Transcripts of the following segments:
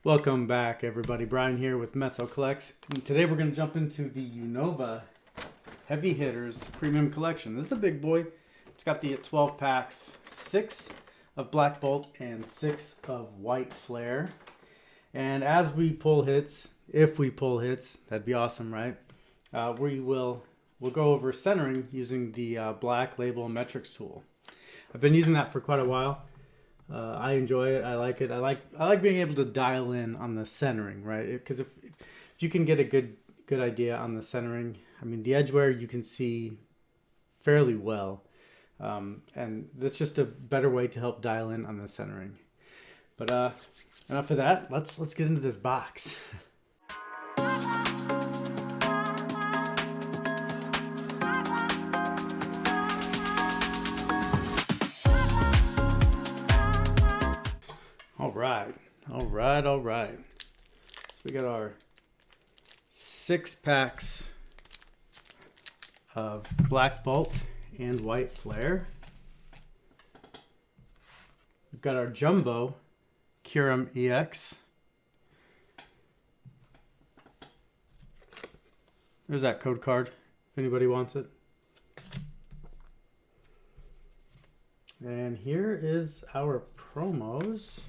Welcome back, everybody. Brian here with Meso Collects. And today we're going to jump into the Unova Heavy Hitters Premium Collection. This is a big boy. It's got the 12 packs, 6 of Black Bolt and 6 of White Flare. And as we pull hits, if we pull hits, that'd be awesome, right? We'll go over centering using the Black Label Metrics tool. I've been using that for quite a while. I enjoy it. I like it. I like being able to dial in on the centering, right? Because if you can get a good idea on the centering, I mean, the edge wear you can see fairly well, and that's just a better way to help dial in on the centering. But enough of that. Let's get into this box. All right. So we got our 6 packs of Black Bolt and White Flare. We've got our Jumbo Curum EX. There's that code card if anybody wants it. And here is our promos.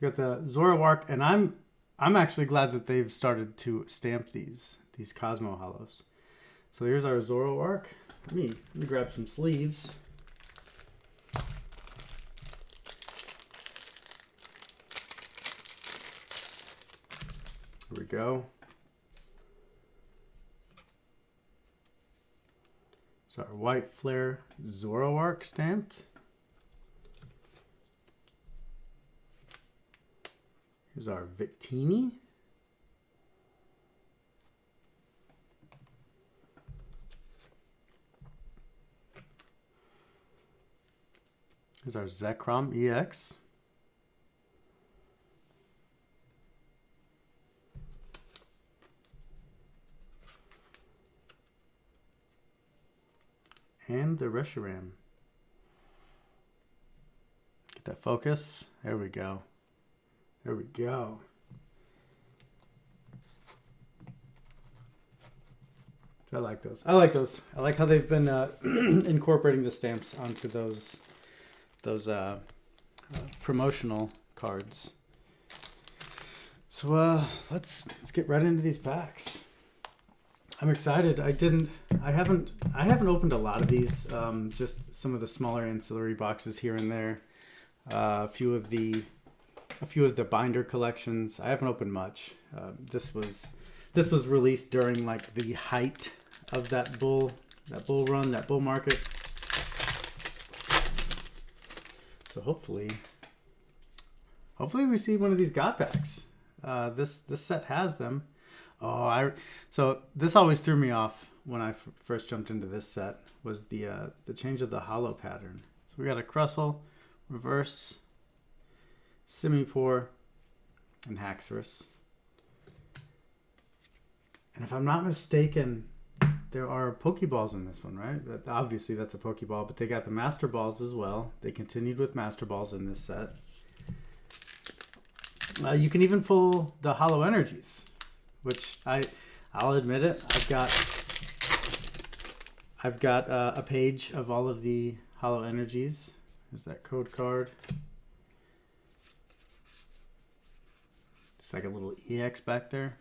We got the Zoroark, and I'm actually glad that they've started to stamp these Cosmo Hollows. So here's our Zoroark. Let me grab some sleeves. Here we go. So our White Flare Zoroark stamped. Here's our Victini. Here's our Zekrom EX. And the Reshiram. Get that focus. There we go. There we go. I like those. I like how they've been incorporating the stamps onto those promotional cards. So let's get right into these packs. I'm excited. I haven't opened a lot of these. Just some of the smaller ancillary boxes here and there. A few of the binder collections. I haven't opened much. This was released during like the height of that bull run, that bull market. So hopefully we see one of these God packs. This set has them. So this always threw me off when I first jumped into this set was the change of the hollow pattern. So we got a Crustle, reverse, Simipour, and Haxorus. And if I'm not mistaken, there are Pokeballs in this one, right? Obviously that's a Pokeball, but they got the Master Balls as well. They continued with Master Balls in this set. You can even pull the Hollow Energies, which I'll admit it. I've got a page of all of the Hollow Energies. There's that code card. Like a little EX back there.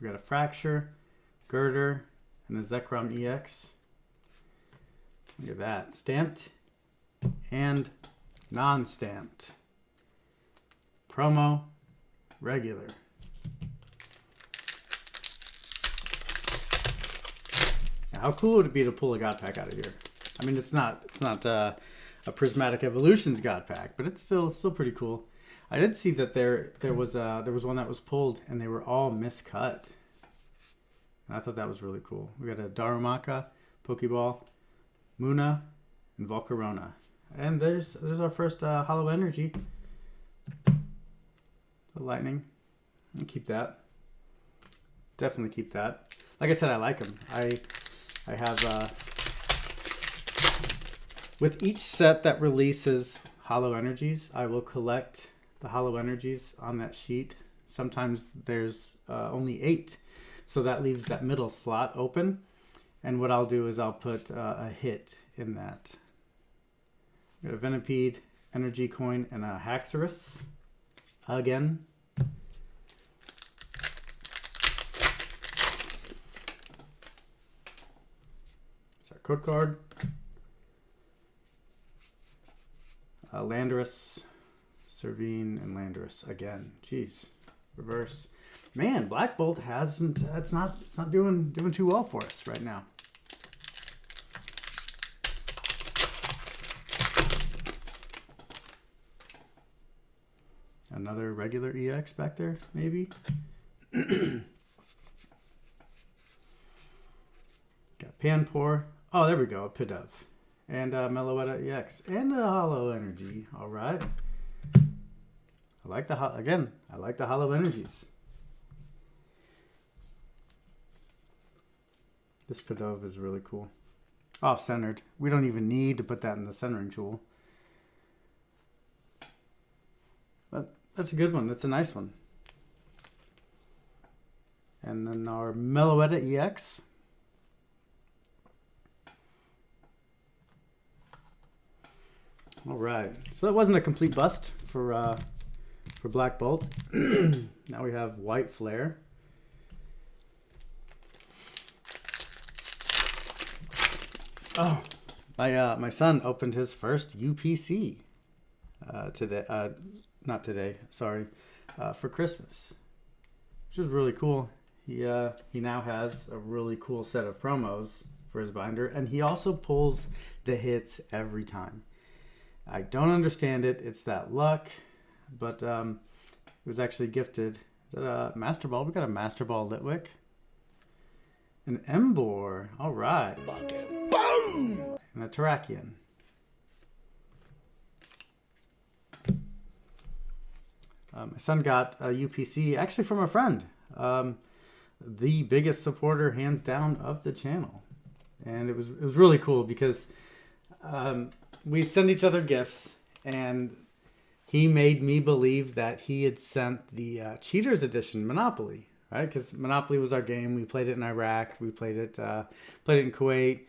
We got a Fracture, Girder, and a Zekrom EX. Look at that. Stamped and non-stamped. Promo, regular. Now, how cool would it be to pull a God pack out of here? I mean, it's not a Prismatic Evolutions God pack, but it's still pretty cool. I did see that there was one that was pulled and they were all miscut. And I thought that was really cool. We got a Darumaka, Pokeball, Muna, and Volcarona. And there's our first Hollow Energy. The Lightning. I'll keep that. Definitely keep that. Like I said, I like them. I have with each set that releases Hollow Energies, I will collect hollow energies on that sheet. Sometimes there's only 8, so that leaves that middle slot open. And what I'll do is I'll put a hit in that. Got a Venipede, Energy Coin, and a Haxorus again. It's our code card. Landorus, Servine, and Landorus again. Jeez, reverse. Man, Black Bolt hasn't. It's not doing too well for us right now. Another regular EX back there, maybe. Got Panpour. Oh, there we go. A Pidove. And Meloetta EX. And a Hollow Energy. All right. I like the Hollow Energies. This Pidove is really cool. Off-centered. We don't even need to put that in the centering tool. But that's a good one. That's a nice one. And then our Meloetta EX. All right. So that wasn't a complete bust for Black Bolt. Now we have White Flare. Oh, my son opened his first UPC today. Not today. Sorry, for Christmas, which is really cool. He now has a really cool set of promos for his binder, and he also pulls the hits every time. I don't understand it. It's that luck, but it was actually gifted. Is that a Master Ball? We got a Master Ball Litwick. An Emboar. All right. Boom! And a Terrakion. My son got a UPC actually from a friend. The biggest supporter, hands down, of the channel. And it was really cool because we'd send each other gifts, and he made me believe that he had sent the Cheaters Edition Monopoly, right? Because Monopoly was our game. We played it in Iraq. We played it in Kuwait.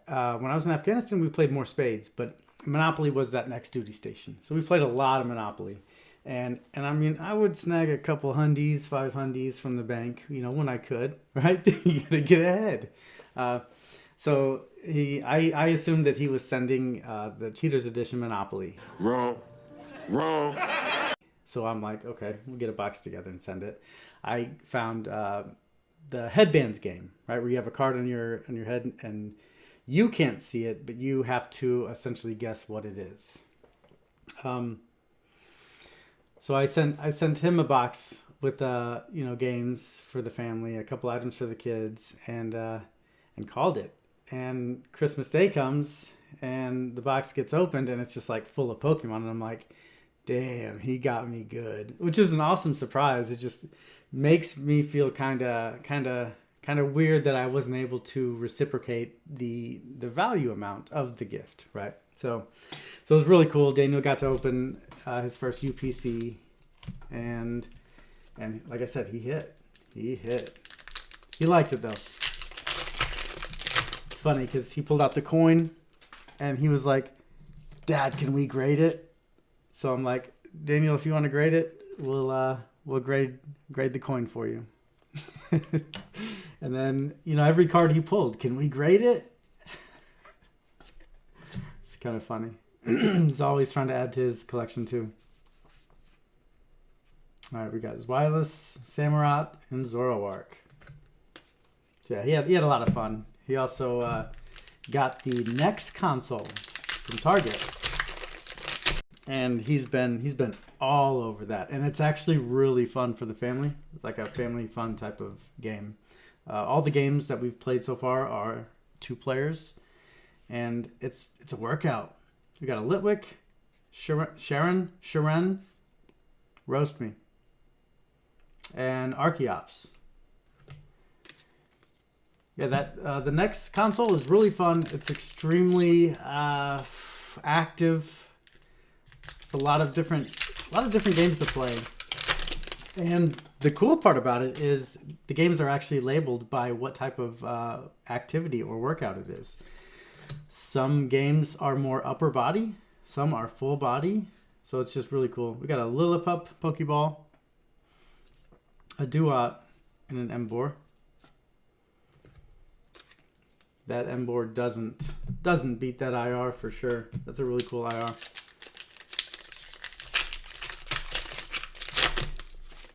When I was in Afghanistan, we played more spades, but Monopoly was that next duty station. So we played a lot of Monopoly. And I mean, I would snag a couple hundies, 5 hundies from the bank, when I could, right? You gotta get ahead. So I assumed that he was sending the Cheaters Edition Monopoly. Wrong. So I'm like, okay, we'll get a box together and send it. I found the Headbands game, right, where you have a card on your head and you can't see it, but you have to essentially guess what it is. So I sent him a box with games for the family, a couple items for the kids, and called it. And Christmas Day comes, and the box gets opened, and it's just like full of Pokemon, and I'm like, damn, he got me good, which is an awesome surprise. It just makes me feel kind of weird that I wasn't able to reciprocate the value amount of the gift, right? So it was really cool. Daniel got to open his first UPC, and like I said, he hit. He liked it though. It's funny because he pulled out the coin, and he was like, "Dad, can we grade it?" So I'm like, "Daniel, if you want to grade it, we'll grade the coin for you." And then every card he pulled, "Can we grade it?" It's kind of funny. He's always trying to add to his collection too. All right, we got Zweilous, Samurott, and Zoroark. Yeah, he had a lot of fun. He also got the next console from Target, and he's been all over that. And it's actually really fun for the family. It's like a family fun type of game. All the games that we've played so far are 2 players, and it's a workout. We got a Litwick, Sharon, roast me, and Archeops. Yeah, that the next console is really fun. It's extremely active. It's a lot of different games to play. And the cool part about it is the games are actually labeled by what type of activity or workout it is. Some games are more upper body, some are full body. So it's just really cool. We got a Lillipup Pokeball, a Duat, and an Emboar. That Emboar doesn't beat that IR for sure. That's a really cool IR.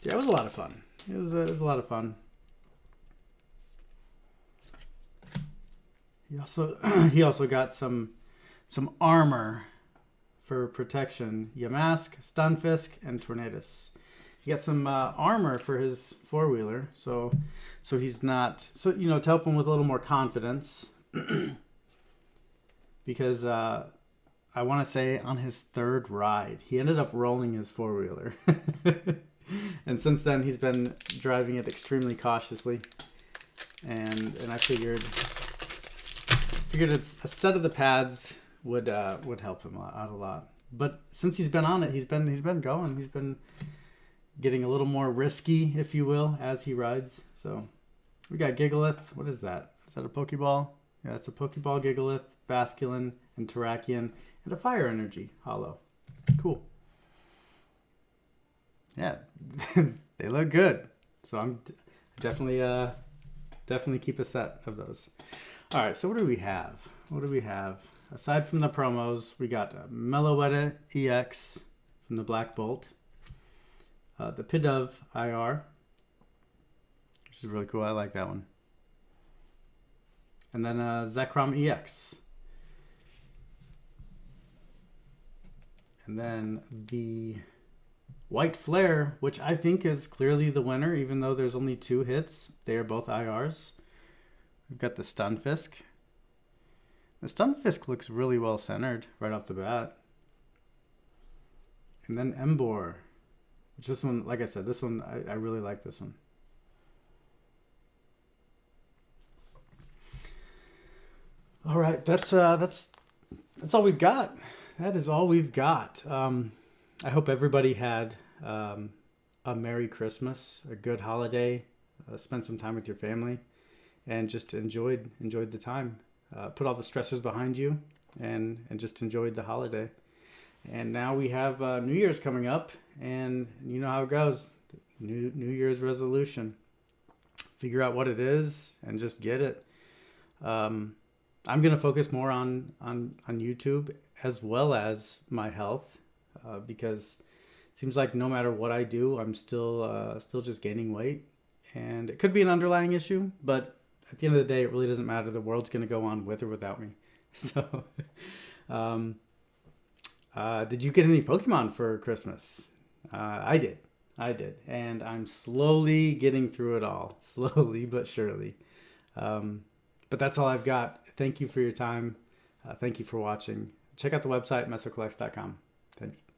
Yeah, it was a lot of fun. It was a lot of fun. He also got some armor for protection. Yamask, Stunfisk, and Tornadus. He got some armor for his four-wheeler, so he's not to help him with a little more confidence. Because I want to say on his third ride, he ended up rolling his four-wheeler. And since then, he's been driving it extremely cautiously. And I figured it's a set of the pads would help him out a lot. But since he's been on it, he's been going. He's been getting a little more risky, if you will, as he rides. So we got Gigalith. What is that? Is that a Pokeball? Yeah, it's a Pokeball, Gigalith, Basculin, and Terrakion, and a Fire Energy Holo. Cool. Yeah, they look good. So I'm definitely keep a set of those. All right, so what do we have? Aside from the promos, we got Meloetta EX from the Black Bolt, the Pidove IR, which is really cool. I like that one. And then Zekrom EX. And then the White Flare, which I think is clearly the winner, even though there's only 2 hits. They are both IRs. We've got the Stunfisk. The Stunfisk looks really well centered right off the bat. And then Emboar, which this one, like I said, this one, I really like this one. All right, that's all we've got. That is all we've got. I hope everybody had a Merry Christmas, a good holiday, spent some time with your family, and just enjoyed the time. Put all the stressors behind you, and just enjoyed the holiday. And now we have New Year's coming up, and you know how it goes. New Year's resolution. Figure out what it is and just get it. I'm gonna focus more on YouTube as well as my health. Because it seems like no matter what I do, I'm still just gaining weight, and it could be an underlying issue, but at the end of the day, it really doesn't matter. The world's going to go on with or without me. So, did you get any Pokemon for Christmas? I did, and I'm slowly getting through it all, slowly but surely. But that's all I've got. Thank you for your time. Thank you for watching. Check out the website, mesocollects.com. Thanks.